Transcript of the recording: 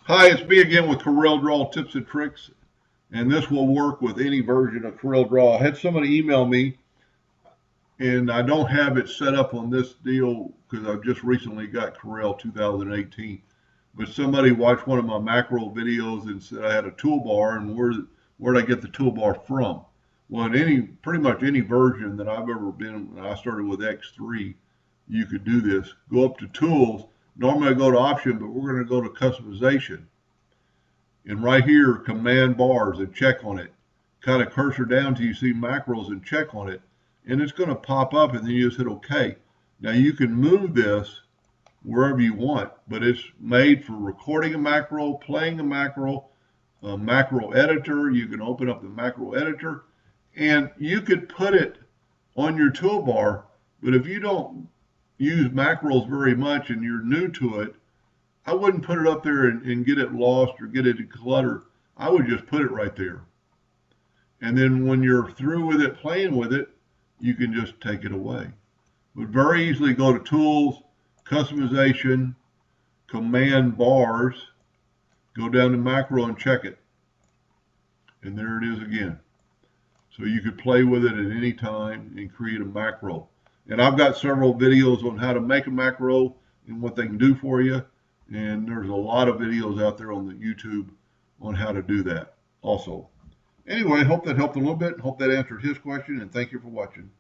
Hi, it's me again with Corel Draw tips and tricks, and this will work with any version of Corel Draw. I had somebody email me, and I don't have it set up on this deal because I've just recently got Corel 2018. But somebody watched one of my macro videos and said I had a toolbar, and where'd I get the toolbar from? Well, in pretty much any version that I've ever been, when I started with X3, you could do this. Go up to Tools. Normally I go to Option, but we're going to go to Customization. And right here, command bars, and check on it. Kind of cursor down till you see macros and check on it. And it's going to pop up, and then you just hit OK. Now you can move this wherever you want, but it's made for recording a macro, playing a macro editor. You can open up the macro editor, and you could put it on your toolbar. But if you don't use macros very much and you're new to it, I wouldn't put it up there and get it lost or get it cluttered. I would just put it right there. And then when you're through with it, playing with it, you can just take it away. But very easily go to Tools, Customization, Command Bars, go down to Macro and check it. And there it is again. So you could play with it at any time and create a macro. And I've got several videos on how to make a macro and what they can do for you. And there's a lot of videos out there on the YouTube on how to do that also. Anyway, hope that helped a little bit. Hope that answered his question, and thank you for watching.